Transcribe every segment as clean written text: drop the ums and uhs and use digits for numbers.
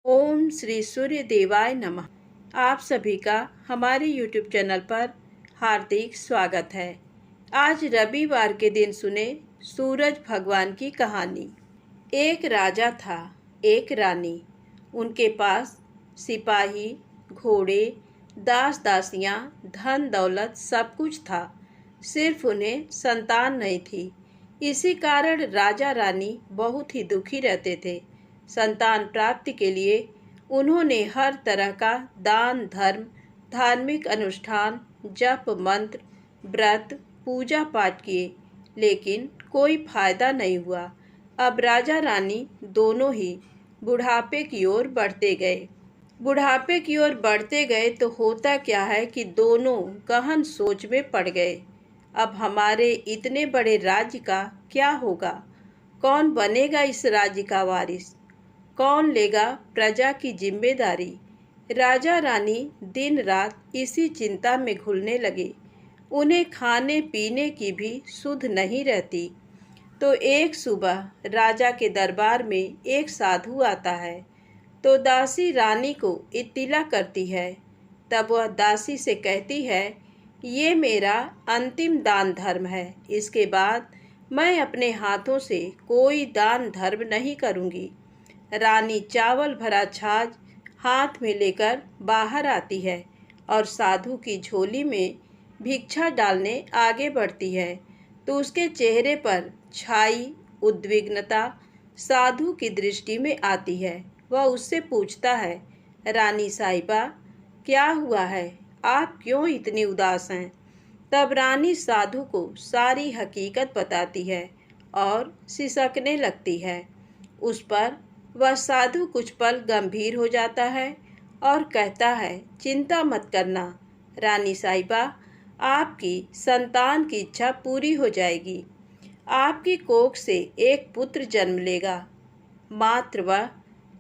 ओम श्री सूर्य देवाय नमः। आप सभी का हमारे YouTube चैनल पर हार्दिक स्वागत है। आज रविवार के दिन सुने सूरज भगवान की कहानी। एक राजा था, एक रानी। उनके पास सिपाही, घोड़े, दास दासियां, धन दौलत सब कुछ था। सिर्फ उन्हें संतान नहीं थी। इसी कारण राजा रानी बहुत ही दुखी रहते थे। संतान प्राप्ति के लिए उन्होंने हर तरह का दान धर्म, धार्मिक अनुष्ठान, जप मंत्र, व्रत, पूजा पाठ किए, लेकिन कोई फायदा नहीं हुआ। अब राजा रानी दोनों ही बुढ़ापे की ओर बढ़ते गए तो होता क्या है कि दोनों गहन सोच में पड़ गए। अब हमारे इतने बड़े राज्य का क्या होगा? कौन बनेगा इस राज्य का वारिस? कौन लेगा प्रजा की जिम्मेदारी? राजा रानी दिन रात इसी चिंता में घुलने लगे। उन्हें खाने पीने की भी सुध नहीं रहती। तो एक सुबह राजा के दरबार में एक साधु आता है। तो दासी रानी को इत्तिला करती है। तब वह दासी से कहती है, ये मेरा अंतिम दान धर्म है। इसके बाद मैं अपने हाथों से कोई दान धर्म नहीं करूँगी। रानी चावल भरा छाछ हाथ में लेकर बाहर आती है और साधु की झोली में भिक्षा डालने आगे बढ़ती है। तो उसके चेहरे पर छाई उद्विग्नता साधु की दृष्टि में आती है। वह उससे पूछता है, रानी साहिबा, क्या हुआ है? आप क्यों इतनी उदास हैं? तब रानी साधु को सारी हकीकत बताती है और सिसकने लगती है। उस पर वह साधु कुछ पल गंभीर हो जाता है और कहता है, चिंता मत करना रानी साहिबा, आपकी संतान की इच्छा पूरी हो जाएगी। आपकी कोख से एक पुत्र जन्म लेगा। मात्र वह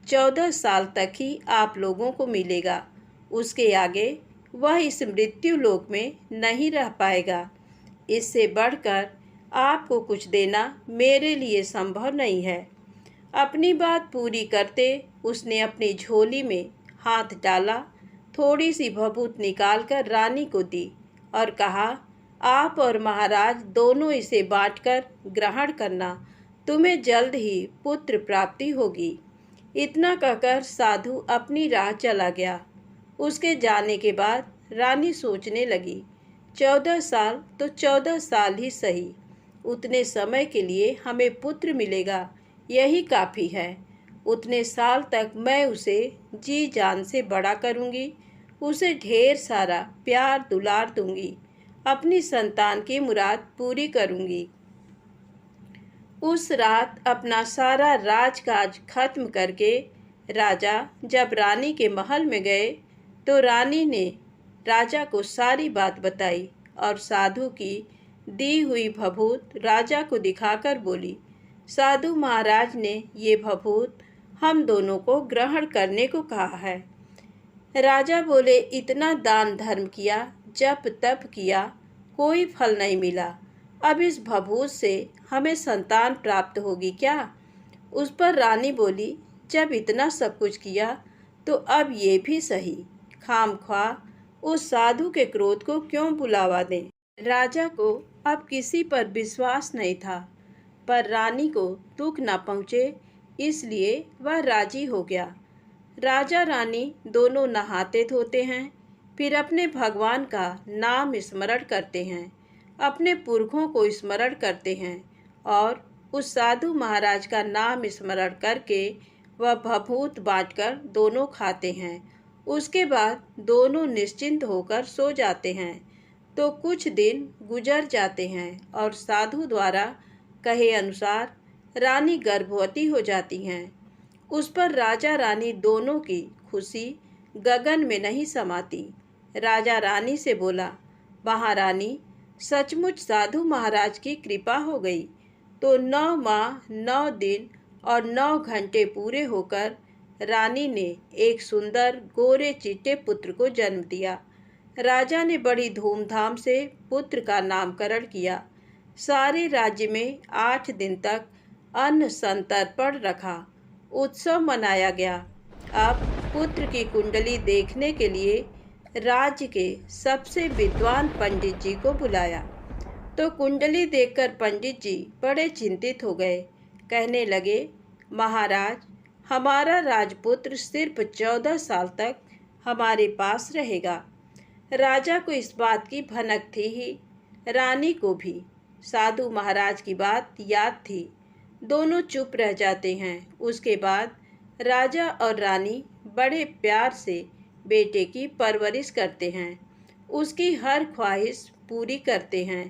14 साल तक ही आप लोगों को मिलेगा। उसके आगे वह इस मृत्यु लोक में नहीं रह पाएगा। इससे बढ़कर आपको कुछ देना मेरे लिए संभव नहीं है। अपनी बात पूरी करते उसने अपनी झोली में हाथ डाला, थोड़ी सी भभूत निकालकर रानी को दी और कहा, आप और महाराज दोनों इसे बांटकर ग्रहण करना। तुम्हें जल्द ही पुत्र प्राप्ति होगी। इतना कहकर साधु अपनी राह चला गया। उसके जाने के बाद रानी सोचने लगी, 14 साल तो 14 साल ही सही, उतने समय के लिए हमें पुत्र मिलेगा, यही काफ़ी है। उतने साल तक मैं उसे जी जान से बड़ा करूँगी, उसे ढेर सारा प्यार दुलार दूँगी, अपनी संतान की मुराद पूरी करूँगी। उस रात अपना सारा राजकाज खत्म करके राजा जब रानी के महल में गए तो रानी ने राजा को सारी बात बताई और साधु की दी हुई भभूत राजा को दिखाकर बोली, साधु महाराज ने ये भभूत हम दोनों को ग्रहण करने को कहा है। राजा बोले, इतना दान धर्म किया, जप तप किया, कोई फल नहीं मिला। अब इस भभूत से हमें संतान प्राप्त होगी क्या? उस पर रानी बोली, जब इतना सब कुछ किया तो अब ये भी सही, खामख्वाह उस साधु के क्रोध को क्यों बुलावा दें। राजा को अब किसी पर विश्वास नहीं था, पर रानी को दुख न पहुँचे इसलिए वह राजी हो गया। राजा रानी दोनों नहाते धोते हैं, फिर अपने भगवान का नाम स्मरण करते हैं, अपने पुरखों को स्मरण करते हैं और उस साधु महाराज का नाम स्मरण करके वह भभूत बांटकर दोनों खाते हैं। उसके बाद दोनों निश्चिंत होकर सो जाते हैं। तो कुछ दिन गुजर जाते हैं और साधु द्वारा कहे अनुसार रानी गर्भवती हो जाती हैं। उस पर राजा रानी दोनों की खुशी गगन में नहीं समाती। राजा रानी से बोला, महारानी, सचमुच साधु महाराज की कृपा हो गई। तो 9 माह 9 दिन और 9 घंटे पूरे होकर रानी ने एक सुंदर गोरे चिट्टे पुत्र को जन्म दिया। राजा ने बड़ी धूमधाम से पुत्र का नामकरण किया। सारे राज्य में 8 दिन तक अन्न संतर्पण रखा, उत्सव मनाया गया। अब पुत्र की कुंडली देखने के लिए राज्य के सबसे विद्वान पंडित जी को बुलाया। तो कुंडली देखकर पंडित जी बड़े चिंतित हो गए। कहने लगे, महाराज, हमारा राजपुत्र सिर्फ 14 साल तक हमारे पास रहेगा। राजा को इस बात की भनक थी ही, रानी को भी। साधु महाराज की बात याद थी। दोनों चुप रह जाते हैं। उसके बाद राजा और रानी बड़े प्यार से बेटे की परवरिश करते हैं, उसकी हर ख्वाहिश पूरी करते हैं।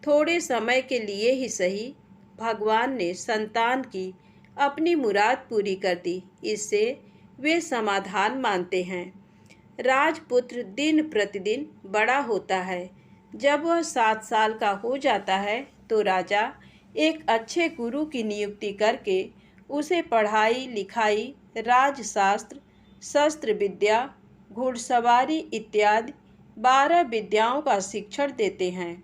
थोड़े समय के लिए ही सही, भगवान ने संतान की अपनी मुराद पूरी कर दी। इससे वे समाधान मानते हैं। राजपुत्र दिन प्रतिदिन बड़ा होता है। जब वह 7 साल का हो जाता है तो राजा एक अच्छे गुरु की नियुक्ति करके उसे पढ़ाई लिखाई, राजशास्त्र, शस्त्र विद्या, घुड़सवारी इत्यादि 12 विद्याओं का शिक्षण देते हैं।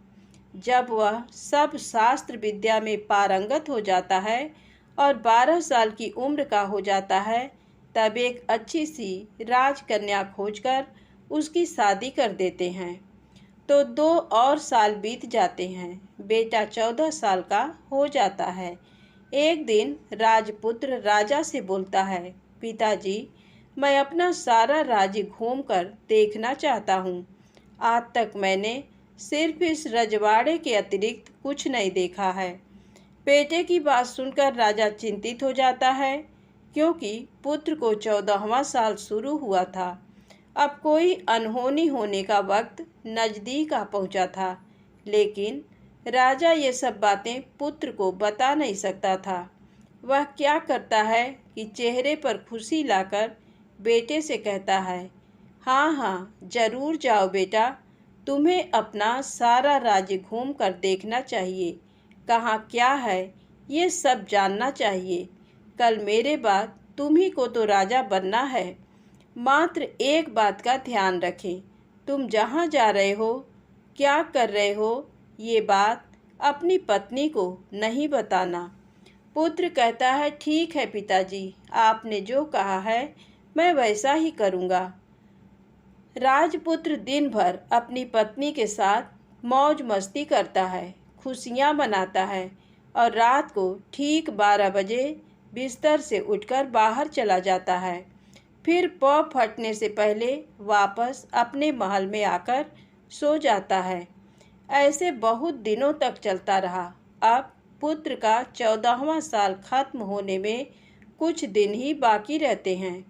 जब वह सब शास्त्र विद्या में पारंगत हो जाता है और 12 साल की उम्र का हो जाता है, तब एक अच्छी सी राजकन्या खोजकर उसकी शादी कर देते हैं। तो 2 और साल बीत जाते हैं। बेटा 14 साल का हो जाता है। एक दिन राजपुत्र राजा से बोलता है, पिताजी, मैं अपना सारा राज्य घूमकर देखना चाहता हूँ। आज तक मैंने सिर्फ इस रजवाड़े के अतिरिक्त कुछ नहीं देखा है। बेटे की बात सुनकर राजा चिंतित हो जाता है, क्योंकि पुत्र को 14वां साल शुरू हुआ था। अब कोई अनहोनी होने का वक्त नज़दीक आ पहुंचा था, लेकिन राजा ये सब बातें पुत्र को बता नहीं सकता था। वह क्या करता है कि चेहरे पर खुशी लाकर बेटे से कहता है, हाँ हाँ, जरूर जाओ बेटा, तुम्हें अपना सारा राज्य घूम कर देखना चाहिए। कहाँ क्या है ये सब जानना चाहिए। कल मेरे बाद तुम्ही को तो राजा बनना है। मात्र एक बात का ध्यान रखें, तुम जहाँ जा रहे हो, क्या कर रहे हो, ये बात अपनी पत्नी को नहीं बताना। पुत्र कहता है, ठीक है पिताजी, आपने जो कहा है मैं वैसा ही करूँगा। राजपुत्र दिन भर अपनी पत्नी के साथ मौज मस्ती करता है, खुशियाँ मनाता है और रात को ठीक 12 बजे बिस्तर से उठकर बाहर चला जाता है। फिर पौ फटने से पहले वापस अपने महल में आकर सो जाता है। ऐसे बहुत दिनों तक चलता रहा। अब पुत्र का 14वां साल खत्म होने में कुछ दिन ही बाकी रहते हैं।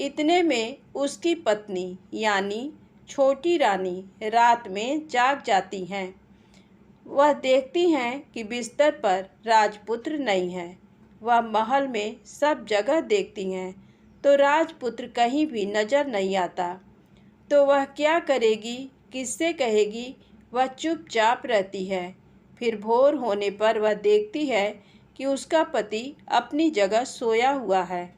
इतने में उसकी पत्नी यानी छोटी रानी रात में जाग जाती हैं। वह देखती हैं कि बिस्तर पर राजपुत्र नहीं है। वह महल में सब जगह देखती हैं, तो राजपुत्र कहीं भी नजर नहीं आता। तो वह क्या करेगी, किससे कहेगी? वह चुपचाप रहती है। फिर भोर होने पर वह देखती है कि उसका पति अपनी जगह सोया हुआ है।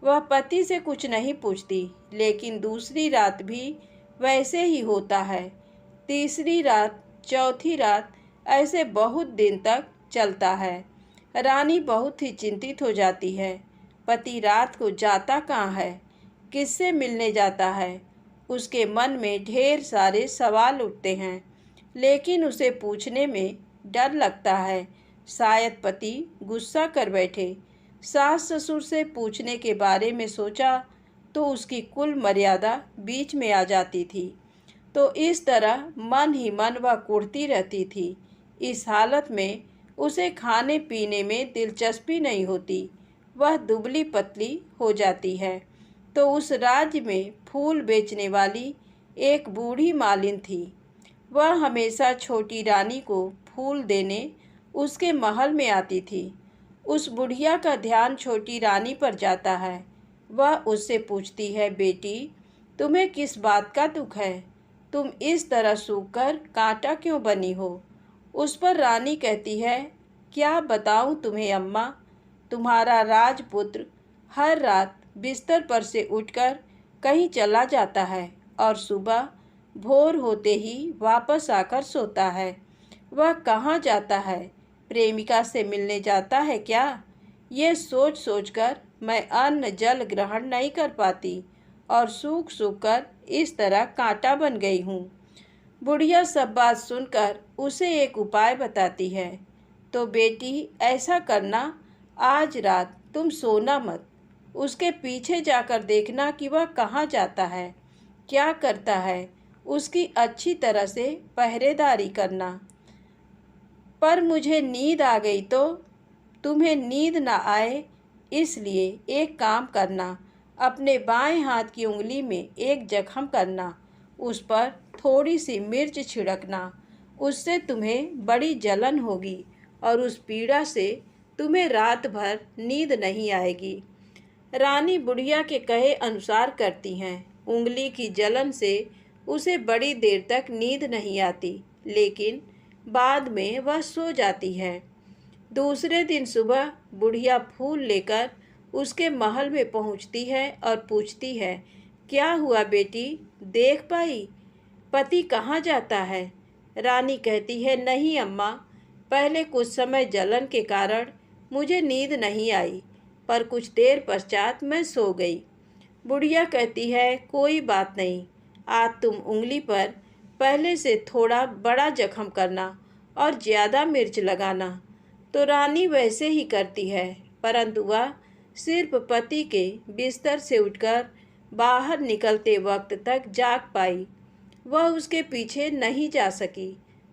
वह पति से कुछ नहीं पूछती, लेकिन दूसरी रात भी वैसे ही होता है। तीसरी रात, चौथी रात, ऐसे बहुत दिन तक चलता है। रानी बहुत ही चिंतित हो जाती है। पति रात को जाता कहाँ है, किससे मिलने जाता है? उसके मन में ढेर सारे सवाल उठते हैं, लेकिन उसे पूछने में डर लगता है। शायद पति गुस्सा कर बैठे। सास ससुर से पूछने के बारे में सोचा तो उसकी कुल मर्यादा बीच में आ जाती थी। तो इस तरह मन ही मन वह कुढ़ती रहती थी। इस हालत में उसे खाने पीने में दिलचस्पी नहीं होती। वह दुबली पतली हो जाती है। तो उस राज्य में फूल बेचने वाली एक बूढ़ी मालिन थी। वह हमेशा छोटी रानी को फूल देने उसके महल में आती थी। उस बुढ़िया का ध्यान छोटी रानी पर जाता है। वह उससे पूछती है, बेटी, तुम्हें किस बात का दुख है? तुम इस तरह सूखकर कांटा क्यों बनी हो? उस पर रानी कहती है, क्या बताऊं तुम्हें अम्मा, तुम्हारा राजपुत्र हर रात बिस्तर पर से उठकर कहीं चला जाता है और सुबह भोर होते ही वापस आकर सोता है। वह कहाँ जाता है? प्रेमिका से मिलने जाता है क्या? ये सोच सोचकर मैं अन्न जल ग्रहण नहीं कर पाती और सूख सूख कर इस तरह कांटा बन गई हूँ। बुढ़िया सब बात सुनकर उसे एक उपाय बताती है। तो बेटी ऐसा करना, आज रात तुम सोना मत, उसके पीछे जाकर देखना कि वह कहाँ जाता है, क्या करता है, उसकी अच्छी तरह से पहरेदारी करना। पर मुझे नींद आ गई तो तुम्हें नींद ना आए, इसलिए एक काम करना, अपने बाएं हाथ की उंगली में एक जख्म करना, उस पर थोड़ी सी मिर्च छिड़कना, उससे तुम्हें बड़ी जलन होगी और उस पीड़ा से तुम्हें रात भर नींद नहीं आएगी। रानी बुढ़िया के कहे अनुसार करती हैं। उंगली की जलन से उसे बड़ी देर तक नींद नहीं आती, लेकिन बाद में वह सो जाती है। दूसरे दिन सुबह बुढ़िया फूल लेकर उसके महल में पहुंचती है और पूछती है, क्या हुआ बेटी, देख पाई पति कहाँ जाता है? रानी कहती है, नहीं अम्मा, पहले कुछ समय जलन के कारण मुझे नींद नहीं आई, पर कुछ देर पश्चात मैं सो गई। बुढ़िया कहती है, कोई बात नहीं, आज तुम उंगली पर पहले से थोड़ा बड़ा जख्म करना और ज़्यादा मिर्च लगाना। तो रानी वैसे ही करती है, परंतु वह सिर्फ पति के बिस्तर से उठकर बाहर निकलते वक्त तक जाग पाई। वह उसके पीछे नहीं जा सकी,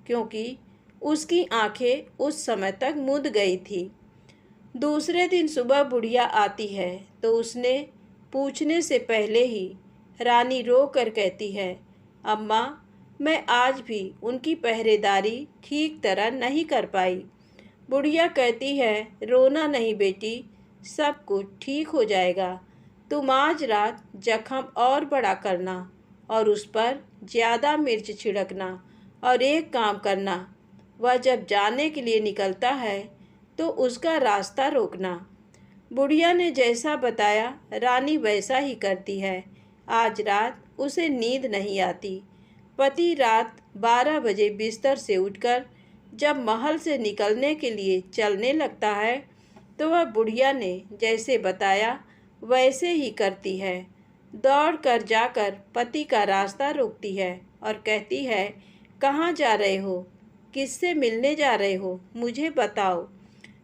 क्योंकि उसकी आंखें उस समय तक मुद गई थी। दूसरे दिन सुबह बुढ़िया आती है तो उसने पूछने से पहले ही रानी रो कर कहती है, अम्मा, मैं आज भी उनकी पहरेदारी ठीक तरह नहीं कर पाई। बुढ़िया कहती है, रोना नहीं बेटी, सब कुछ ठीक हो जाएगा। तुम आज रात जख्म और बड़ा करना और उस पर ज़्यादा मिर्च छिड़कना, और एक काम करना, वह जब जाने के लिए निकलता है तो उसका रास्ता रोकना। बुढ़िया ने जैसा बताया रानी वैसा ही करती है। आज रात उसे नींद नहीं आती। पति रात 12 बजे बिस्तर से उठकर जब महल से निकलने के लिए चलने लगता है तो वह बुढ़िया ने जैसे बताया वैसे ही करती है। दौड़ कर जाकर पति का रास्ता रोकती है और कहती है, कहाँ जा रहे हो, किससे मिलने जा रहे हो, मुझे बताओ।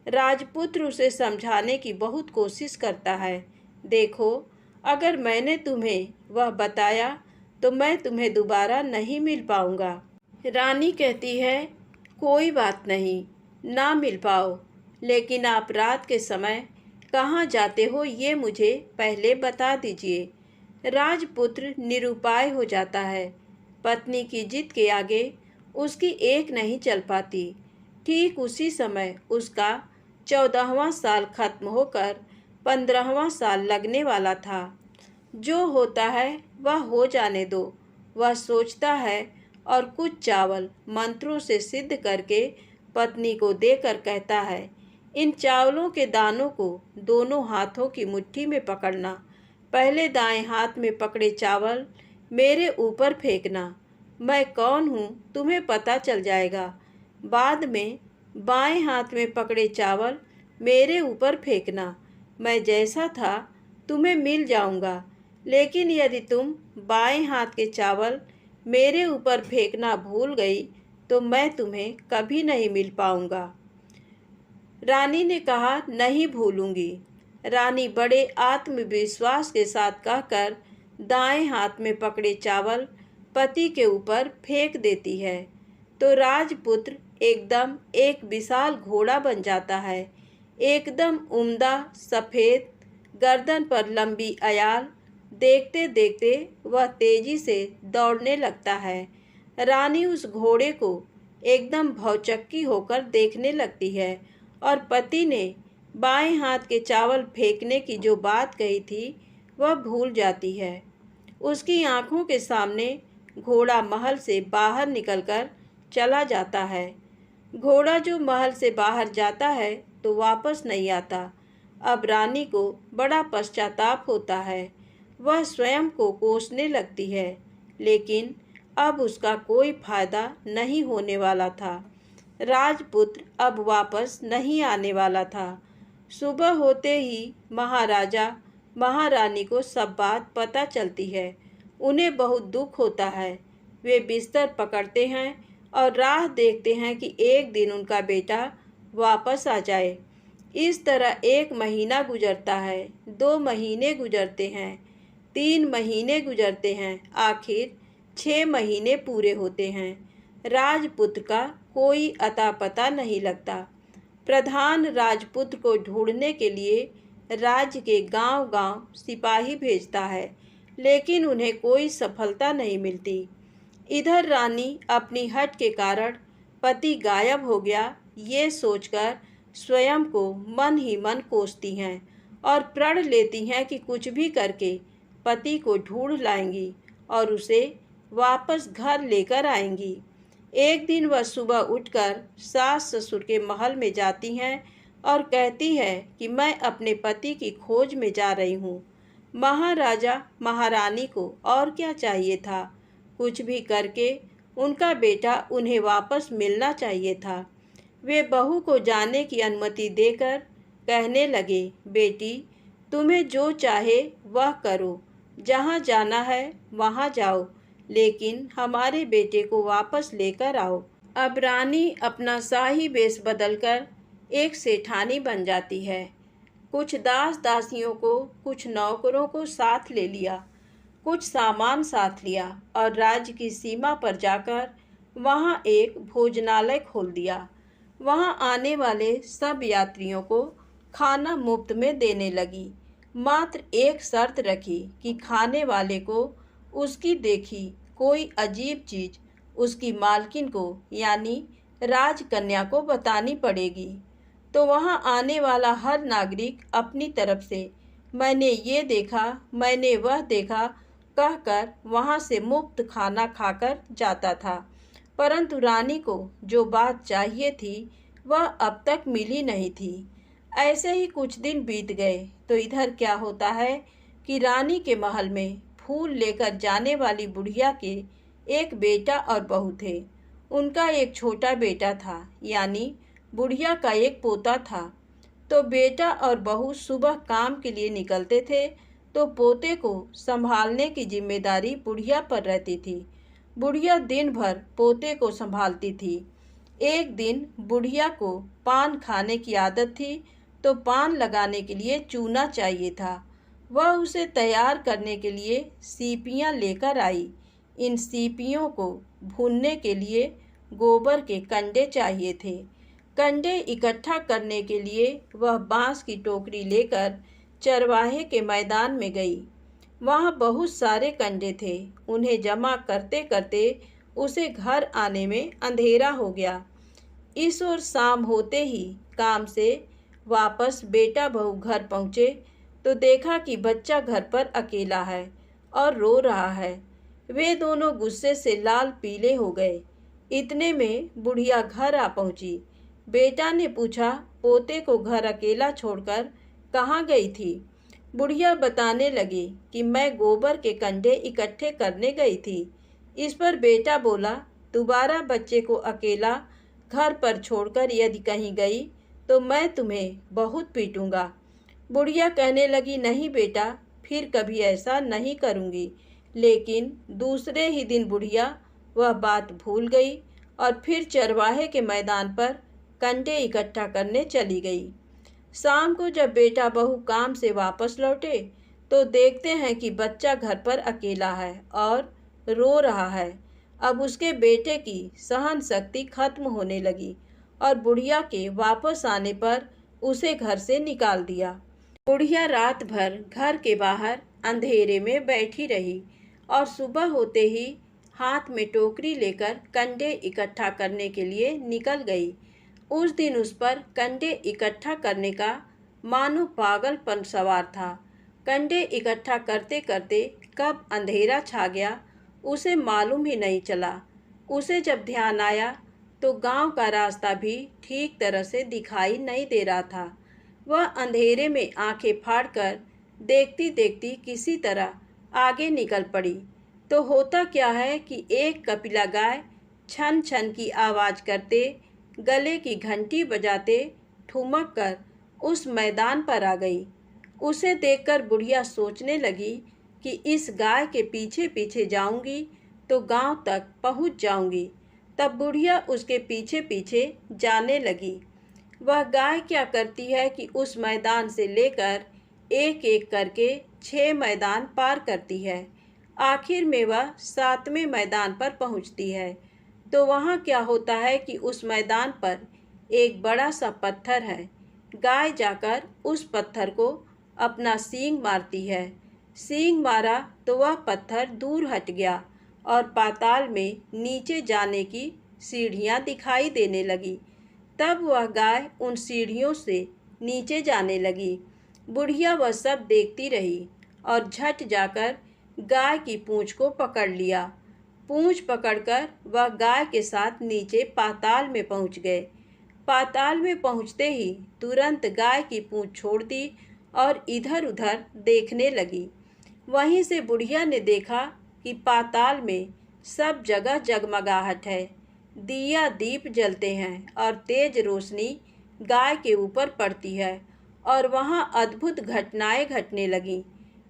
राजपुत्र उसे समझाने की बहुत कोशिश करता है। देखो, अगर मैंने तुम्हें वह बताया तो मैं तुम्हें दोबारा नहीं मिल पाऊंगा। रानी कहती है, कोई बात नहीं, ना मिल पाओ, लेकिन आप रात के समय कहाँ जाते हो ये मुझे पहले बता दीजिए। राजपुत्र निरुपाय हो जाता है। पत्नी की जिद के आगे उसकी एक नहीं चल पाती। ठीक उसी समय उसका 14वां साल खत्म होकर 15वां साल लगने वाला था। जो होता है वह हो जाने दो, वह सोचता है, और कुछ चावल मंत्रों से सिद्ध करके पत्नी को देकर कहता है, इन चावलों के दानों को दोनों हाथों की मुट्ठी में पकड़ना। पहले दाएं हाथ में पकड़े चावल मेरे ऊपर फेंकना। मैं कौन हूँ तुम्हें पता चल जाएगा। बाद में बाएं हाथ में पकड़े चावल मेरे ऊपर फेंकना। मैं जैसा था तुम्हें मिल जाऊंगा, लेकिन यदि तुम बाएं हाथ के चावल मेरे ऊपर फेंकना भूल गई तो मैं तुम्हें कभी नहीं मिल पाऊंगा। रानी ने कहा, नहीं भूलूंगी। रानी बड़े आत्मविश्वास के साथ कहकर दाएं हाथ में पकड़े चावल पति के ऊपर फेंक देती है तो राजपुत्र एकदम एक विशाल घोड़ा बन जाता है। एकदम उम्दा, सफ़ेद, गर्दन पर लंबी अयाल। देखते देखते वह तेजी से दौड़ने लगता है। रानी उस घोड़े को एकदम भौचक्की होकर देखने लगती है और पति ने बाएं हाथ के चावल फेंकने की जो बात कही थी वह भूल जाती है। उसकी आंखों के सामने घोड़ा महल से बाहर निकलकर चला जाता है। घोड़ा जो महल से बाहर जाता है तो वापस नहीं आता। अब रानी को बड़ा पश्चाताप होता है। वह स्वयं को कोसने लगती है, लेकिन अब उसका कोई फायदा नहीं होने वाला था। राजपुत्र अब वापस नहीं आने वाला था। सुबह होते ही महाराजा महारानी को सब बात पता चलती है। उन्हें बहुत दुख होता है। वे बिस्तर पकड़ते हैं और राह देखते हैं कि एक दिन उनका बेटा वापस आ जाए। इस तरह 1 महीना गुजरता है, 2 महीने गुजरते हैं, 3 महीने गुजरते हैं, आखिर 6 महीने पूरे होते हैं। राजपुत्र का कोई अता पता नहीं लगता। प्रधान राजपुत्र को ढूंढने के लिए राज्य के गांव-गांव सिपाही भेजता है, लेकिन उन्हें कोई सफलता नहीं मिलती। इधर रानी अपनी हठ के कारण पति गायब हो गया ये सोचकर स्वयं को मन ही मन कोसती हैं और प्रण लेती हैं कि कुछ भी करके पति को ढूंढ लाएंगी और उसे वापस घर लेकर आएंगी। एक दिन वह सुबह उठकर सास ससुर के महल में जाती हैं और कहती है कि मैं अपने पति की खोज में जा रही हूँ। महाराजा महारानी को और क्या चाहिए था, कुछ भी करके उनका बेटा उन्हें वापस मिलना चाहिए था। वे बहू को जाने की अनुमति देकर कहने लगे, बेटी तुम्हें जो चाहे वह करो, जहाँ जाना है वहाँ जाओ, लेकिन हमारे बेटे को वापस लेकर आओ। अब रानी अपना शाही वेश बदलकर एक सेठानी बन जाती है। कुछ दास दासियों को, कुछ नौकरों को साथ ले लिया, कुछ सामान साथ लिया और राज्य की सीमा पर जाकर वहाँ एक भोजनालय खोल दिया। वहाँ आने वाले सब यात्रियों को खाना मुफ्त में देने लगी। मात्र एक शर्त रखी कि खाने वाले को उसकी देखी कोई अजीब चीज़ उसकी मालकिन को यानी राजकन्या को बतानी पड़ेगी। तो वहाँ आने वाला हर नागरिक अपनी तरफ से मैंने ये देखा, मैंने वह देखा कहकर वहाँ से मुफ्त खाना खाकर जाता था। परंतु रानी को जो बात चाहिए थी वह अब तक मिली नहीं थी। ऐसे ही कुछ दिन बीत गए तो इधर क्या होता है कि रानी के महल में फूल लेकर जाने वाली बुढ़िया के एक बेटा और बहू थे। उनका एक छोटा बेटा था, यानी बुढ़िया का एक पोता था। तो बेटा और बहू सुबह काम के लिए निकलते थे तो पोते को संभालने की जिम्मेदारी बुढ़िया पर रहती थी। बुढ़िया दिन भर पोते को संभालती थी। एक दिन बुढ़िया को पान खाने की आदत थी तो पान लगाने के लिए चूना चाहिए था। वह उसे तैयार करने के लिए सीपियाँ लेकर आई। इन सीपियों को भूनने के लिए गोबर के कंडे चाहिए थे। कंडे इकट्ठा करने के लिए वह बांस की टोकरी लेकर चरवाहे के मैदान में गई। वहाँ बहुत सारे कंडे थे। उन्हें जमा करते करते उसे घर आने में अंधेरा हो गया। इस ओर शाम होते ही काम से वापस बेटा बहू घर पहुँचे तो देखा कि बच्चा घर पर अकेला है और रो रहा है। वे दोनों गुस्से से लाल पीले हो गए। इतने में बुढ़िया घर आ पहुँची। बेटा ने पूछा, पोते को घर अकेला छोड़कर कहाँ गई थी? बुढ़िया बताने लगी कि मैं गोबर के कंडे इकट्ठे करने गई थी। इस पर बेटा बोला, दोबारा बच्चे को अकेला घर पर छोड़कर यदि कहीं गई तो मैं तुम्हें बहुत पीटूंगा। बुढ़िया कहने लगी, नहीं बेटा, फिर कभी ऐसा नहीं करूँगी। लेकिन दूसरे ही दिन बुढ़िया वह बात भूल गई और फिर चरवाहे के मैदान पर कंडे इकट्ठा करने चली गई। शाम को जब बेटा बहू काम से वापस लौटे तो देखते हैं कि बच्चा घर पर अकेला है और रो रहा है। अब उसके बेटे की सहन शक्ति खत्म होने लगी और बुढ़िया के वापस आने पर उसे घर से निकाल दिया। बुढ़िया रात भर घर के बाहर अंधेरे में बैठी रही और सुबह होते ही हाथ में टोकरी लेकर कंडे इकट्ठा करने के लिए निकल गई। उस दिन उस पर कंडे इकट्ठा करने का मानो पागलपन सवार था। कंडे इकट्ठा करते करते कब अंधेरा छा गया उसे मालूम ही नहीं चला। उसे जब ध्यान आया तो गांव का रास्ता भी ठीक तरह से दिखाई नहीं दे रहा था। वह अंधेरे में आंखें फाड़कर देखती देखती किसी तरह आगे निकल पड़ी। तो होता क्या है कि एक कपिला गाय छन छन की आवाज़ करते, गले की घंटी बजाते ठुमक कर उस मैदान पर आ गई। उसे देखकर बुढ़िया सोचने लगी कि इस गाय के पीछे पीछे जाऊंगी तो गांव तक पहुंच जाऊंगी। तब बुढ़िया उसके पीछे पीछे जाने लगी। वह गाय क्या करती है कि उस मैदान से लेकर एक एक करके 6 मैदान पार करती है। आखिर में वह 7वें मैदान पर पहुंचती है। तो वहाँ क्या होता है कि उस मैदान पर एक बड़ा सा पत्थर है। गाय जाकर उस पत्थर को अपना सींग मारती है। सींग मारा तो वह पत्थर दूर हट गया और पाताल में नीचे जाने की सीढ़ियाँ दिखाई देने लगी। तब वह गाय उन सीढ़ियों से नीचे जाने लगी। बुढ़िया वह सब देखती रही और झट जाकर गाय की पूँछ को पकड़ लिया। पूँछ पकड़कर वह गाय के साथ नीचे पाताल में पहुंच गए। पाताल में पहुंचते ही तुरंत गाय की पूँछ छोड़ दी और इधर उधर देखने लगी। वहीं से बुढ़िया ने देखा कि पाताल में सब जगह जगमगाहट है। दिया दीप जलते हैं और तेज रोशनी गाय के ऊपर पड़ती है और वहाँ अद्भुत घटनाएं घटने लगीं।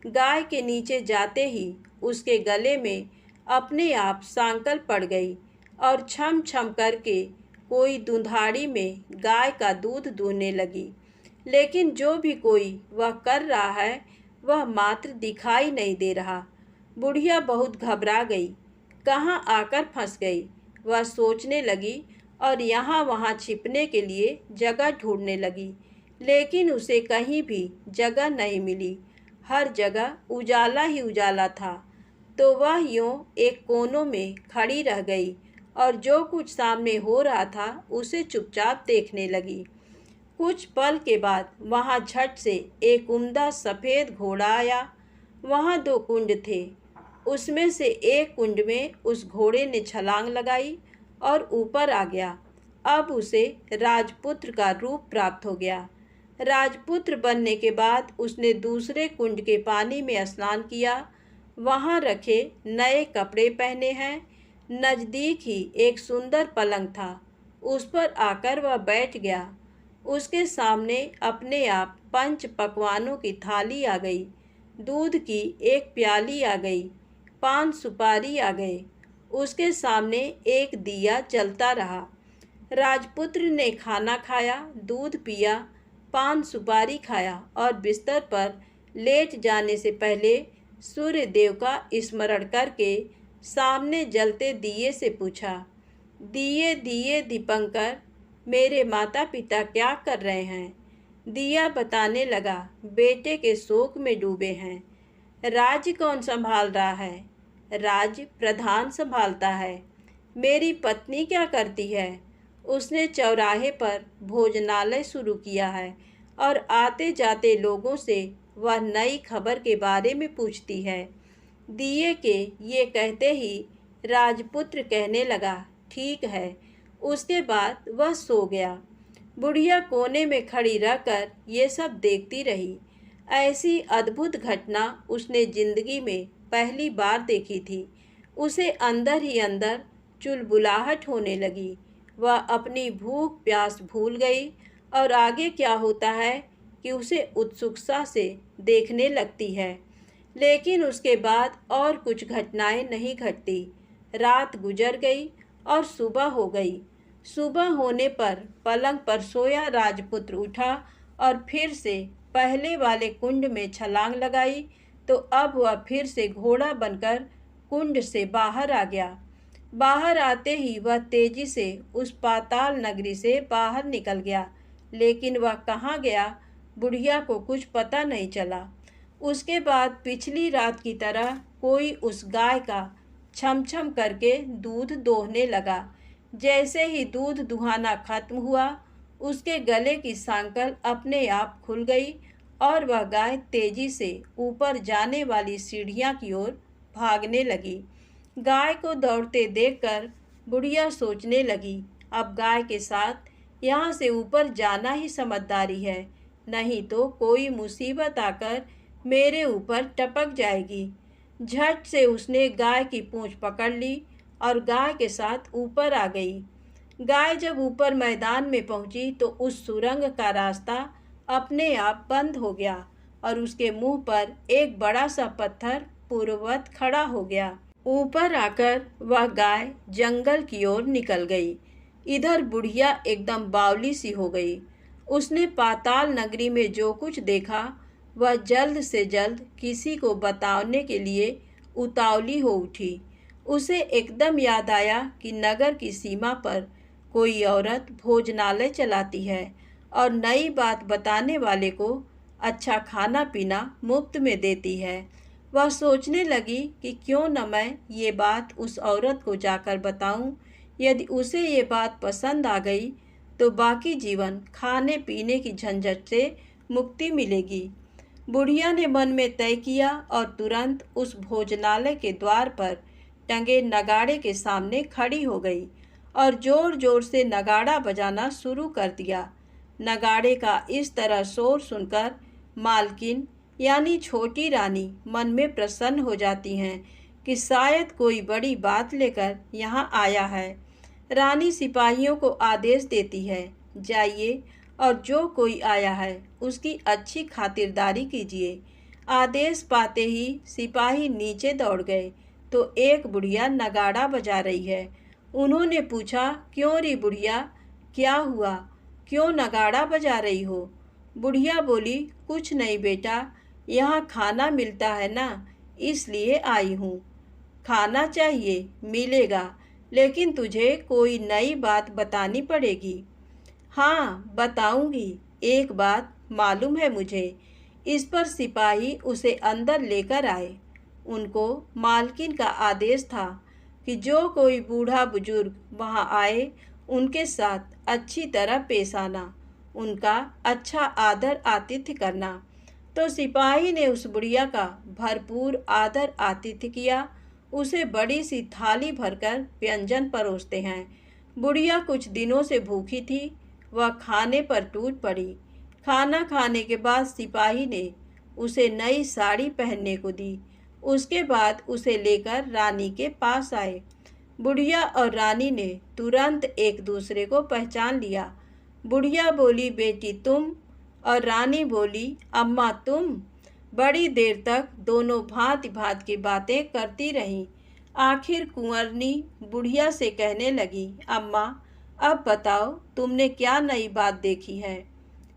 गाय के नीचे जाते ही उसके गले में अपने आप सांकल पड़ गई और छम छम करके कोई दुधाड़ी में गाय का दूध दूहने लगी। लेकिन जो भी कोई वह कर रहा है वह मात्र दिखाई नहीं दे रहा। बुढ़िया बहुत घबरा गई, कहाँ आकर फंस गई। वह सोचने लगी और यहाँ वहाँ छिपने के लिए जगह ढूंढने लगी, लेकिन उसे कहीं भी जगह नहीं मिली। हर जगह उजाला ही उजाला था। तो वह यूँ एक कोनों में खड़ी रह गई और जो कुछ सामने हो रहा था उसे चुपचाप देखने लगी। कुछ पल के बाद वहाँ झट से एक उम्दा सफ़ेद घोड़ा आया। वहाँ 2 कुंड थे। उसमें से एक कुंड में उस घोड़े ने छलांग लगाई और ऊपर आ गया। अब उसे राजपुत्र का रूप प्राप्त हो गया। राजपुत्र बनने के बाद उसने दूसरे कुंड के पानी में स्नान किया। वहाँ रखे नए कपड़े पहने हैं। नज़दीक ही एक सुंदर पलंग था। उस पर आकर वह बैठ गया। उसके सामने अपने आप 5 पकवानों की थाली आ गई। दूध की एक प्याली आ गई। 5 सुपारी आ गए। उसके सामने एक दिया जलता रहा। राजपुत्र ने खाना खाया, दूध पिया, 5 सुपारी खाया और बिस्तर पर लेट जाने से पहले सूर्य देव का स्मरण करके सामने जलते दिए से पूछा, दिए दिए दीपंकर, मेरे माता पिता क्या कर रहे हैं? दिया बताने लगा, बेटे के शोक में डूबे हैं। राज्य कौन संभाल रहा है? राज्य प्रधान संभालता है। मेरी पत्नी क्या करती है? उसने चौराहे पर भोजनालय शुरू किया है और आते जाते लोगों से वह नई खबर के बारे में पूछती है। दिए के ये कहते ही राजपुत्र कहने लगा, ठीक है। उसके बाद वह सो गया। बुढ़िया कोने में खड़ी रहकर ये सब देखती रही। ऐसी अद्भुत घटना उसने जिंदगी में पहली बार देखी थी। उसे अंदर ही अंदर चुलबुलाहट होने लगी। वह अपनी भूख प्यास भूल गई और आगे क्या होता है कि उसे उत्सुकता से देखने लगती है। लेकिन उसके बाद और कुछ घटनाएं नहीं घटती। रात गुजर गई और सुबह हो गई। सुबह होने पर पलंग पर सोया राजपुत्र उठा और फिर से पहले वाले कुंड में छलांग लगाई तो अब वह फिर से घोड़ा बनकर कुंड से बाहर आ गया। बाहर आते ही वह तेजी से उस पाताल नगरी से बाहर निकल गया, लेकिन वह कहाँ गया बुढ़िया को कुछ पता नहीं चला। उसके बाद पिछली रात की तरह कोई उस गाय का छम छम करके दूध दोहने लगा। जैसे ही दूध दुहाना खत्म हुआ, उसके गले की सांकल अपने आप खुल गई और वह गाय तेजी से ऊपर जाने वाली सीढ़ियाँ की ओर भागने लगी। गाय को दौड़ते देखकर बुढ़िया सोचने लगी, अब गाय के साथ यहाँ से ऊपर जाना ही समझदारी है, नहीं तो कोई मुसीबत आकर मेरे ऊपर टपक जाएगी। झट से उसने गाय की पूँछ पकड़ ली और गाय के साथ ऊपर आ गई। गाय जब ऊपर मैदान में पहुंची तो उस सुरंग का रास्ता अपने आप बंद हो गया और उसके मुंह पर एक बड़ा सा पत्थर पूर्ववत खड़ा हो गया। ऊपर आकर वह गाय जंगल की ओर निकल गई। इधर बुढ़िया एकदम बावली सी हो गई। उसने पाताल नगरी में जो कुछ देखा वह जल्द से जल्द किसी को बताने के लिए उतावली हो उठी। उसे एकदम याद आया कि नगर की सीमा पर कोई औरत भोजनालय चलाती है और नई बात बताने वाले को अच्छा खाना पीना मुफ्त में देती है। वह सोचने लगी कि क्यों न मैं ये बात उस औरत को जाकर बताऊं। यदि उसे ये बात पसंद आ गई तो बाकी जीवन खाने पीने की झंझट से मुक्ति मिलेगी। बुढ़िया ने मन में तय किया और तुरंत उस भोजनालय के द्वार पर टंगे नगाड़े के सामने खड़ी हो गई और जोर जोर से नगाड़ा बजाना शुरू कर दिया। नगाड़े का इस तरह शोर सुनकर मालकिन यानी छोटी रानी मन में प्रसन्न हो जाती हैं कि शायद कोई बड़ी बात लेकर यहाँ आया है। रानी सिपाहियों को आदेश देती है, जाइए और जो कोई आया है उसकी अच्छी खातिरदारी कीजिए। आदेश पाते ही सिपाही नीचे दौड़ गए तो एक बुढ़िया नगाड़ा बजा रही है। उन्होंने पूछा, क्यों री बुढ़िया, क्या हुआ, क्यों नगाड़ा बजा रही हो? बुढ़िया बोली, कुछ नहीं बेटा, यहाँ खाना मिलता है ना, इसलिए आई हूँ। खाना चाहिए, मिलेगा, लेकिन तुझे कोई नई बात बतानी पड़ेगी। हाँ बताऊंगी, एक बात मालूम है मुझे। इस पर सिपाही उसे अंदर लेकर आए। उनको मालकिन का आदेश था कि जो कोई बूढ़ा बुजुर्ग वहाँ आए उनके साथ अच्छी तरह पेश आना, उनका अच्छा आदर आतिथ्य करना। तो सिपाही ने उस बुढ़िया का भरपूर आदर आतिथ्य किया। उसे बड़ी सी थाली भरकर व्यंजन परोसते हैं। बुढ़िया कुछ दिनों से भूखी थी, वह खाने पर टूट पड़ी। खाना खाने के बाद सिपाही ने उसे नई साड़ी पहनने को दी। उसके बाद उसे लेकर रानी के पास आए। बुढ़िया और रानी ने तुरंत एक दूसरे को पहचान लिया। बुढ़िया बोली, बेटी तुम? और रानी बोली, अम्मा तुम? बड़ी देर तक दोनों भांति भांति की बातें करती रहीं। आखिर कुंवरनी बुढ़िया से कहने लगी, अम्मा अब बताओ तुमने क्या नई बात देखी है?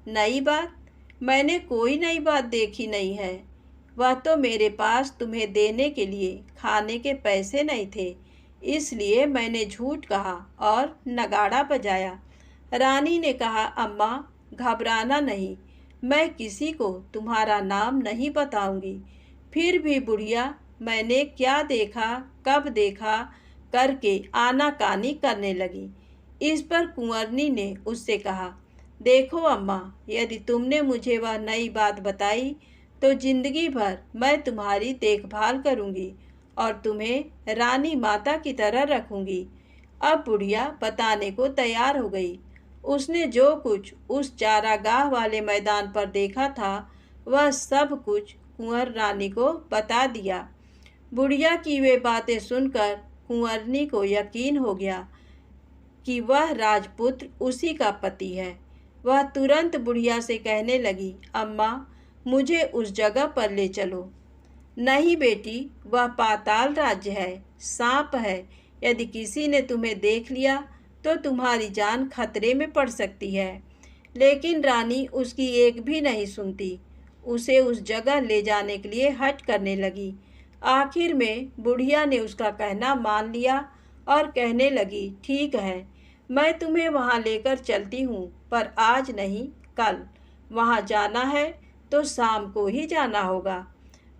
नई बात? मैंने कोई नई बात देखी नहीं है। वह तो मेरे पास तुम्हें देने के लिए खाने के पैसे नहीं थे, इसलिए मैंने झूठ कहा और नगाड़ा बजाया। रानी ने कहा, अम्मा घबराना नहीं, मैं किसी को तुम्हारा नाम नहीं बताऊंगी। फिर भी बुढ़िया मैंने क्या देखा, कब देखा करके आनाकानी करने लगी। इस पर कुंवरनी ने उससे कहा, देखो अम्मा, यदि तुमने मुझे वह नई बात बताई तो जिंदगी भर मैं तुम्हारी देखभाल करूंगी और तुम्हें रानी माता की तरह रखूंगी। अब बुढ़िया बताने को तैयार हो गई। उसने जो कुछ उस चारागाह वाले मैदान पर देखा था वह सब कुछ कुंवर रानी को बता दिया। बुढ़िया की वे बातें सुनकर कुंवरनी को यकीन हो गया कि वह राजपुत्र उसी का पति है। वह तुरंत बुढ़िया से कहने लगी, अम्मा मुझे उस जगह पर ले चलो। नहीं बेटी, वह पाताल राज्य है, सांप है। यदि किसी ने तुम्हें देख लिया तो तुम्हारी जान खतरे में पड़ सकती है। लेकिन रानी उसकी एक भी नहीं सुनती। उसे उस जगह ले जाने के लिए हठ करने लगी। आखिर में बुढ़िया ने उसका कहना मान लिया और कहने लगी, ठीक है, मैं तुम्हें वहाँ लेकर चलती हूँ, पर आज नहीं कल। वहाँ जाना है तो शाम को ही जाना होगा।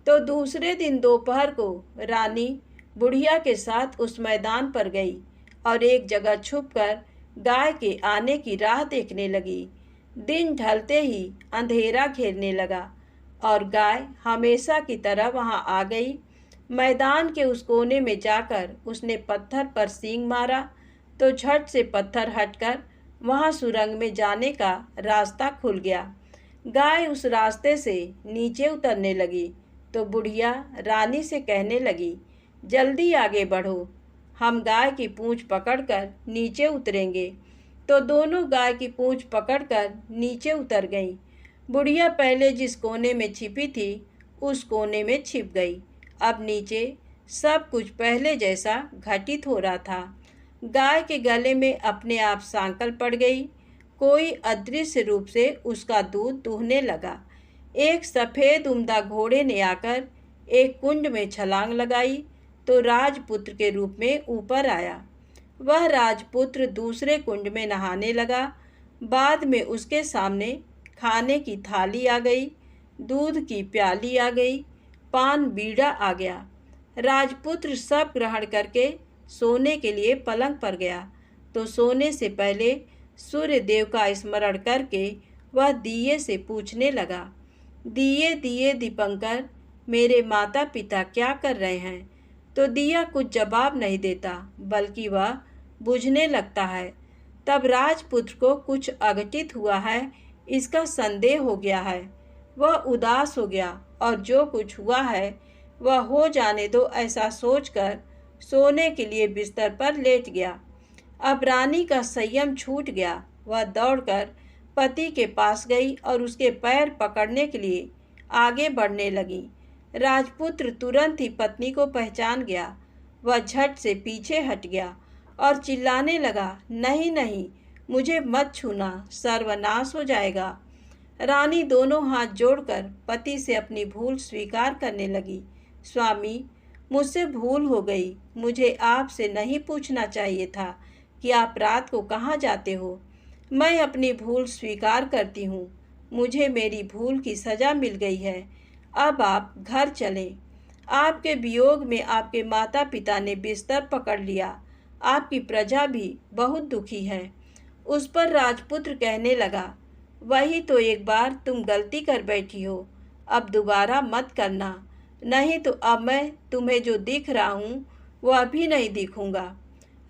तो दूसरे दिन दोपहर को रानी बुढ़िया के साथ उस मैदान पर गई और एक जगह छुपकर गाय के आने की राह देखने लगी। दिन ढलते ही अंधेरा घेरने लगा और गाय हमेशा की तरह वहां आ गई। मैदान के उस कोने में जाकर उसने पत्थर पर सींग मारा तो झट से पत्थर हटकर वहां सुरंग में जाने का रास्ता खुल गया। गाय उस रास्ते से नीचे उतरने लगी तो बुढ़िया रानी से कहने लगी, जल्दी आगे बढ़ो, हम गाय की पूंछ पकड़कर नीचे उतरेंगे। तो दोनों गाय की पूंछ पकड़कर नीचे उतर गईं। बुढ़िया पहले जिस कोने में छिपी थी उस कोने में छिप गई। अब नीचे सब कुछ पहले जैसा घटित हो रहा था। गाय के गले में अपने आप सांकल पड़ गई। कोई अदृश्य रूप से उसका दूध दूहने लगा। एक सफ़ेद उम्दा घोड़े ने आकर एक कुंड में छलांग लगाई तो राजपुत्र के रूप में ऊपर आया। वह राजपुत्र दूसरे कुंड में नहाने लगा। बाद में उसके सामने खाने की थाली आ गई, दूध की प्याली आ गई, पान बीड़ा आ गया। राजपुत्र सब ग्रहण करके सोने के लिए पलंग पर गया तो सोने से पहले सूर्य देव का स्मरण करके वह दिए से पूछने लगा, दिए दिए दीपंकर, मेरे माता पिता क्या कर रहे हैं? तो दिया कुछ जवाब नहीं देता बल्कि वह बुझने लगता है। तब राजपुत्र को कुछ अघटित हुआ है इसका संदेह हो गया है। वह उदास हो गया और जो कुछ हुआ है वह हो जाने दो ऐसा सोचकर सोने के लिए बिस्तर पर लेट गया। अब रानी का संयम छूट गया। वह दौड़कर पति के पास गई और उसके पैर पकड़ने के लिए आगे बढ़ने लगी। राजपुत्र तुरंत ही पत्नी को पहचान गया। वह झट से पीछे हट गया और चिल्लाने लगा, नहीं नहीं, मुझे मत छूना, सर्वनाश हो जाएगा। रानी दोनों हाथ जोड़कर पति से अपनी भूल स्वीकार करने लगी। स्वामी, मुझसे भूल हो गई। मुझे आपसे नहीं पूछना चाहिए था कि आप रात को कहाँ जाते हो। मैं अपनी भूल स्वीकार करती हूँ। मुझे मेरी भूल की सज़ा मिल गई है। अब आप घर चलें। आपके वियोग में आपके माता पिता ने बिस्तर पकड़ लिया। आपकी प्रजा भी बहुत दुखी है। उस पर राजपुत्र कहने लगा, वही तो एक बार तुम गलती कर बैठी हो, अब दोबारा मत करना, नहीं तो अब मैं तुम्हें जो दिख रहा हूँ वो अभी नहीं दिखूँगा।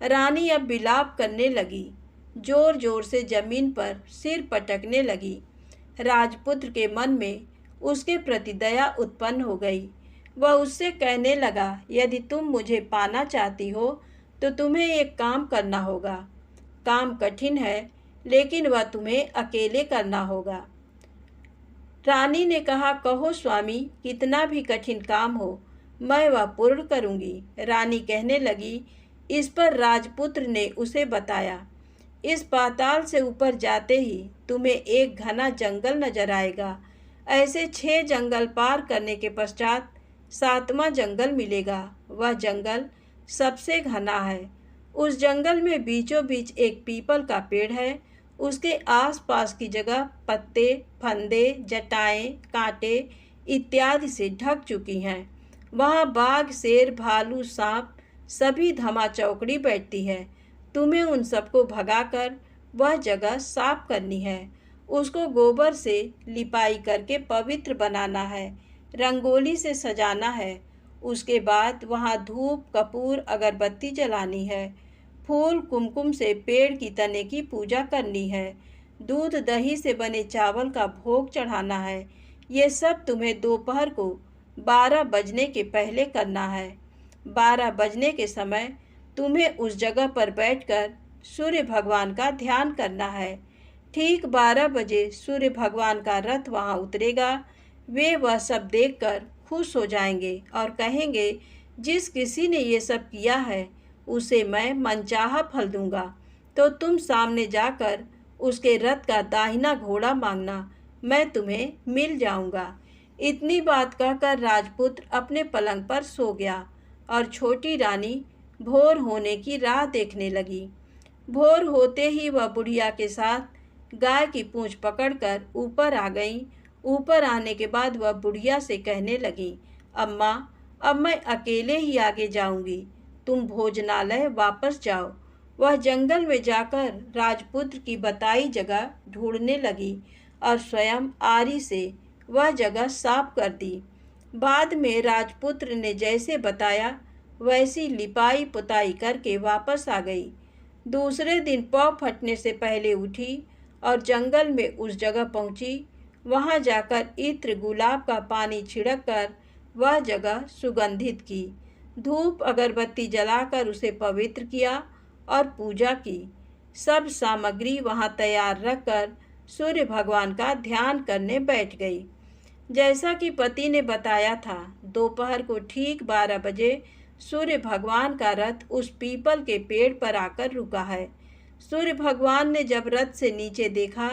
रानी अब विलाप करने लगी, जोर जोर से जमीन पर सिर पटकने लगी। राजपुत्र के मन में उसके प्रति दया उत्पन्न हो गई। वह उससे कहने लगा, यदि तुम मुझे पाना चाहती हो तो तुम्हें एक काम करना होगा। काम कठिन है लेकिन वह तुम्हें अकेले करना होगा। रानी ने कहा, कहो स्वामी, कितना भी कठिन काम हो मैं वह पूर्ण करूंगी। रानी कहने लगी। इस पर राजपुत्र ने उसे बताया, इस पाताल से ऊपर जाते ही तुम्हें एक घना जंगल नजर आएगा। ऐसे 6 जंगल पार करने के पश्चात 7वां जंगल मिलेगा। वह जंगल सबसे घना है। उस जंगल में बीचों बीच एक पीपल का पेड़ है। उसके आसपास की जगह पत्ते, फंदे, जटाएं, कांटे इत्यादि से ढक चुकी हैं। वहाँ बाघ, शेर, भालू, सांप सभी धमा चौकड़ी बैठती है। तुम्हें उन सबको भगाकर वह जगह साफ करनी है। उसको गोबर से लिपाई करके पवित्र बनाना है, रंगोली से सजाना है। उसके बाद वहाँ धूप, कपूर, अगरबत्ती जलानी है। फूल, कुमकुम से पेड़ की तने की पूजा करनी है। दूध, दही से बने चावल का भोग चढ़ाना है। ये सब तुम्हें दोपहर को 12 बजने के पहले करना है। 12 बजने के समय तुम्हें उस जगह पर बैठकर सूर्य भगवान का ध्यान करना है। ठीक 12 बजे सूर्य भगवान का रथ वहाँ उतरेगा। वे वह सब देखकर खुश हो जाएंगे और कहेंगे, जिस किसी ने ये सब किया है उसे मैं मनचाहा फल दूंगा। तो तुम सामने जाकर उसके रथ का दाहिना घोड़ा मांगना, मैं तुम्हें मिल जाऊंगा। इतनी बात कहकर राजपुत्र अपने पलंग पर सो गया और छोटी रानी भोर होने की राह देखने लगी। भोर होते ही वह बुढ़िया के साथ गाय की पूंछ पकड़कर ऊपर आ गई। ऊपर आने के बाद वह बुढ़िया से कहने लगी, अम्मा, अब मैं अकेले ही आगे जाऊंगी, तुम भोजनालय वापस जाओ। वह जंगल में जाकर राजपुत्र की बताई जगह ढूंढने लगी और स्वयं आरी से वह जगह साफ कर दी। बाद में राजपुत्र ने जैसे बताया वैसी लिपाई पुताई करके वापस आ गई। दूसरे दिन पौ फटने से पहले उठी और जंगल में उस जगह पहुंची। वहां जाकर इत्र, गुलाब का पानी छिड़क कर वह जगह सुगंधित की। धूप अगरबत्ती जलाकर उसे पवित्र किया और पूजा की। सब सामग्री वहां तैयार रखकर सूर्य भगवान का ध्यान करने बैठ गई। जैसा कि पति ने बताया था, दोपहर को ठीक 12 बजे सूर्य भगवान का रथ उस पीपल के पेड़ पर आकर रुका है। सूर्य भगवान ने जब रथ से नीचे देखा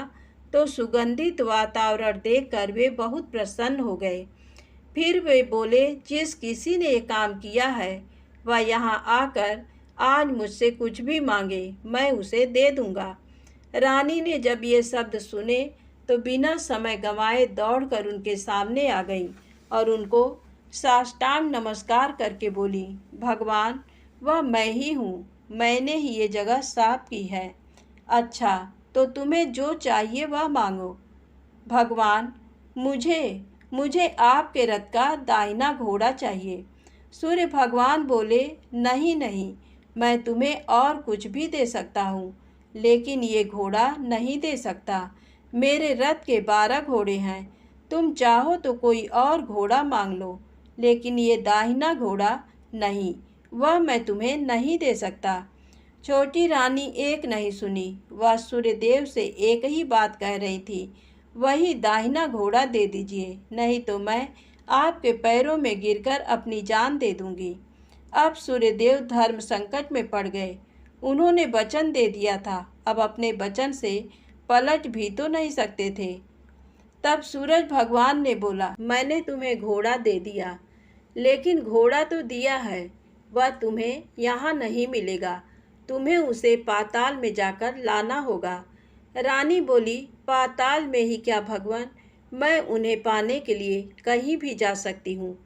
तो सुगंधित वातावरण देखकर वे बहुत प्रसन्न हो गए। फिर वे बोले, जिस किसी ने ये काम किया है वह यहाँ आकर आज मुझसे कुछ भी मांगे, मैं उसे दे दूंगा। रानी ने जब ये शब्द सुने तो बिना समय गंवाए दौड़कर उनके सामने आ गई और उनको साष्टांग नमस्कार करके बोली, भगवान, वह मैं ही हूँ, मैंने ही ये जगह साफ की है। अच्छा, तो तुम्हें जो चाहिए वह मांगो। भगवान, मुझे मुझे आपके रथ का दाहिना घोड़ा चाहिए। सूर्य भगवान बोले, नहीं नहीं, मैं तुम्हें और कुछ भी दे सकता हूँ, लेकिन ये घोड़ा नहीं दे सकता। मेरे रथ के 12 घोड़े हैं, तुम चाहो तो कोई और घोड़ा मांग लो, लेकिन ये दाहिना घोड़ा नहीं, वह मैं तुम्हें नहीं दे सकता। छोटी रानी एक नहीं सुनी, वह सूर्यदेव से एक ही बात कह रही थी, वही दाहिना घोड़ा दे दीजिए, नहीं तो मैं आपके पैरों में गिरकर अपनी जान दे दूंगी। अब सूर्यदेव धर्म संकट में पड़ गए। उन्होंने वचन दे दिया था, अब अपने वचन से पलट भी तो नहीं सकते थे। तब सूरज भगवान ने बोला, मैंने तुम्हें घोड़ा दे दिया, लेकिन घोड़ा तो दिया है, वह तुम्हें यहाँ नहीं मिलेगा, तुम्हें उसे पाताल में जाकर लाना होगा। रानी बोली, पाताल में ही क्या भगवान, मैं उन्हें पाने के लिए कहीं भी जा सकती हूँ।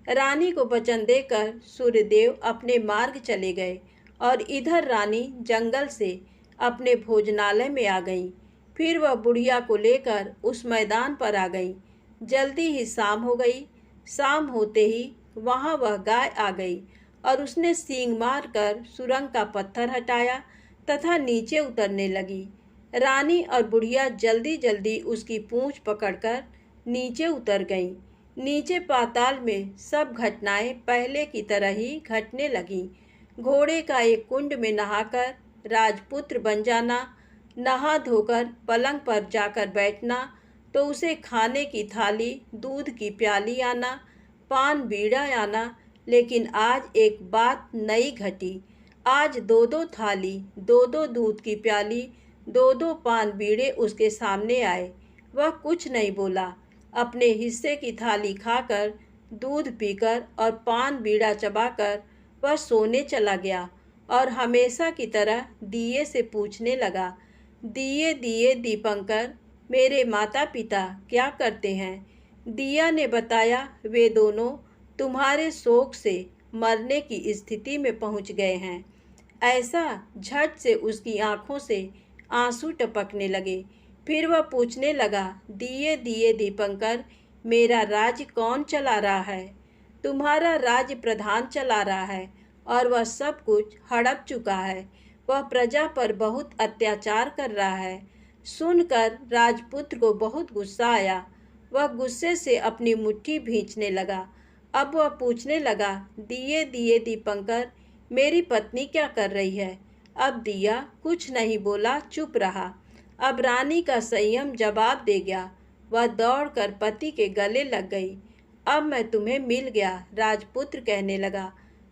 रानी को वचन देकर सूर्यदेव अपने मार्ग चले गए और इधर रानी जंगल से अपने भोजनालय में आ गई। फिर वह बुढ़िया को लेकर उस मैदान पर आ गई। जल्दी ही शाम हो गई। शाम होते ही वहाँ वह गाय आ गई और उसने सींग मारकर सुरंग का पत्थर हटाया तथा नीचे उतरने लगी। रानी और बुढ़िया जल्दी जल्दी उसकी पूंछ पकड़कर नीचे उतर गईं। नीचे पाताल में सब घटनाएं पहले की तरह ही घटने लगीं। घोड़े का एक कुंड में नहाकर राजपुत्र बन जाना, नहा धोकर पलंग पर जाकर बैठना, तो उसे खाने की थाली, दूध की प्याली आना, पान बीड़ा आना। लेकिन आज एक बात नई घटी। आज 2-2 थाली, 2-2 दूध की प्याली, 2-2 पान बीड़े उसके सामने आए। वह कुछ नहीं बोला। अपने हिस्से की थाली खाकर, दूध पीकर और पान बीड़ा चबाकर वह सोने चला गया और हमेशा की तरह दिए से पूछने लगा, दिए दिए दीपंकर, मेरे माता पिता क्या करते हैं? दिया ने बताया, वे दोनों तुम्हारे शोक से मरने की स्थिति में पहुंच गए हैं। ऐसा झट से उसकी आंखों से आंसू टपकने लगे। फिर वह पूछने लगा, दिए दिए दीपंकर, मेरा राज्य कौन चला रहा है? तुम्हारा राज्य प्रधान चला रहा है और वह सब कुछ हड़प चुका है। वह प्रजा पर बहुत अत्याचार कर रहा है। सुनकर राजपुत्र को बहुत गुस्सा आया। वह गुस्से से अपनी मुट्ठी भींचने लगा। अब वह पूछने लगा, दिए दिए दीपंकर, मेरी पत्नी क्या कर रही है? अब दिया कुछ नहीं बोला, चुप रहा। अब रानी का संयम जवाब दे गया। वह दौड़कर पति के गले लग गई। अब मैं तुम्हें मिल गया, राजपुत्र कहने लगा।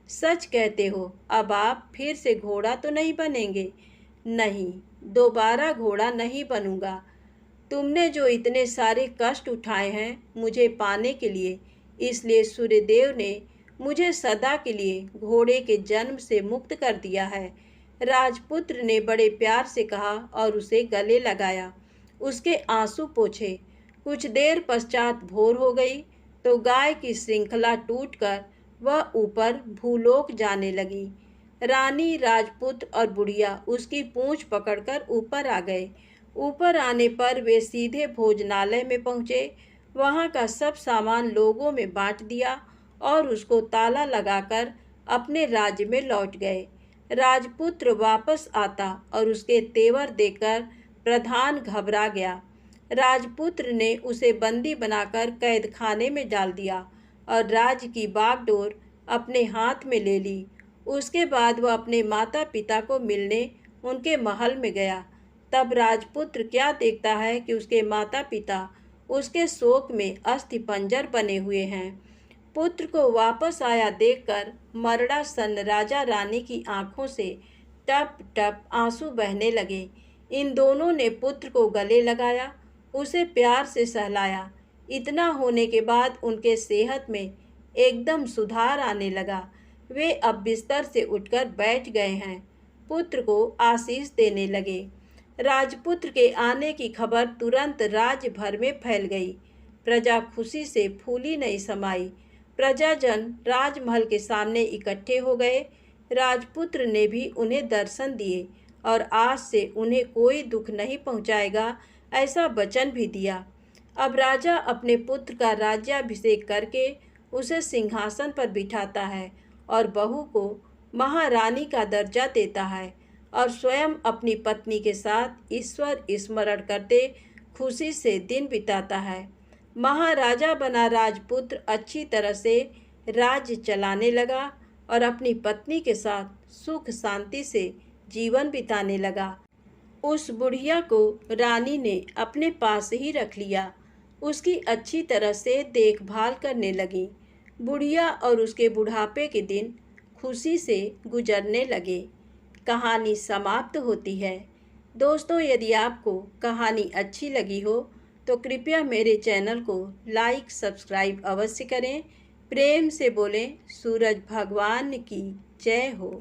सच कहते हो, अब आप फिर से घोड़ा तो नहीं बनेंगे? नहीं, दोबारा घोड़ा नहीं बनूंगा। तुमने जो इतने सारे कष्ट उठाए हैं मुझे पाने के लिए, इसलिए सूर्यदेव ने मुझे सदा के लिए घोड़े के जन्म से मुक्त कर दिया है। राजपुत्र ने बड़े प्यार से कहा और उसे गले लगाया, उसके आंसू पोंछे। कुछ देर पश्चात भोर हो गई तो गाय की श्रृंखला टूटकर वह ऊपर भूलोक जाने लगी। रानी, राजपुत्र और बुढ़िया उसकी पूंछ पकड़कर ऊपर आ गए। ऊपर आने पर वे सीधे भोजनालय में पहुँचे। वहाँ का सब सामान लोगों में बांट दिया और उसको ताला लगाकर अपने राज्य में लौट गए। राजपुत्र वापस आता और उसके तेवर देखकर प्रधान घबरा गया। राजपुत्र ने उसे बंदी बनाकर कैद खाने में डाल दिया और राज्य की बागडोर अपने हाथ में ले ली। उसके बाद वह अपने माता पिता को मिलने उनके महल में गया। तब राजपुत्र क्या देखता है कि उसके माता पिता उसके शोक में अस्थिपंजर बने हुए हैं। पुत्र को वापस आया देखकर मरड़ा सन राजा रानी की आंखों से टप टप आंसू बहने लगे। इन दोनों ने पुत्र को गले लगाया, उसे प्यार से सहलाया। इतना होने के बाद उनके सेहत में एकदम सुधार आने लगा। वे अब बिस्तर से उठकर बैठ गए हैं, पुत्र को आशीष देने लगे। राजपुत्र के आने की खबर तुरंत राज्य भर में फैल गई। प्रजा खुशी से फूली नहीं समाई। प्रजाजन राजमहल के सामने इकट्ठे हो गए। राजपुत्र ने भी उन्हें दर्शन दिए और आज से उन्हें कोई दुख नहीं पहुंचाएगा, ऐसा वचन भी दिया। अब राजा अपने पुत्र का राज्याभिषेक करके उसे सिंहासन पर बिठाता है और बहू को महारानी का दर्जा देता है और स्वयं अपनी पत्नी के साथ ईश्वर स्मरण करते खुशी से दिन बिताता है। महाराजा बना राजपुत्र अच्छी तरह से राज्य चलाने लगा और अपनी पत्नी के साथ सुख शांति से जीवन बिताने लगा। उस बुढ़िया को रानी ने अपने पास ही रख लिया। उसकी अच्छी तरह से देखभाल करने लगी। बुढ़िया और उसके बुढ़ापे के दिन खुशी से गुजरने लगे। कहानी समाप्त होती है। दोस्तों, यदि आपको कहानी अच्छी लगी हो तो कृपया मेरे चैनल को लाइक सब्सक्राइब अवश्य करें। प्रेम से बोलें सूरज भगवान की जय हो।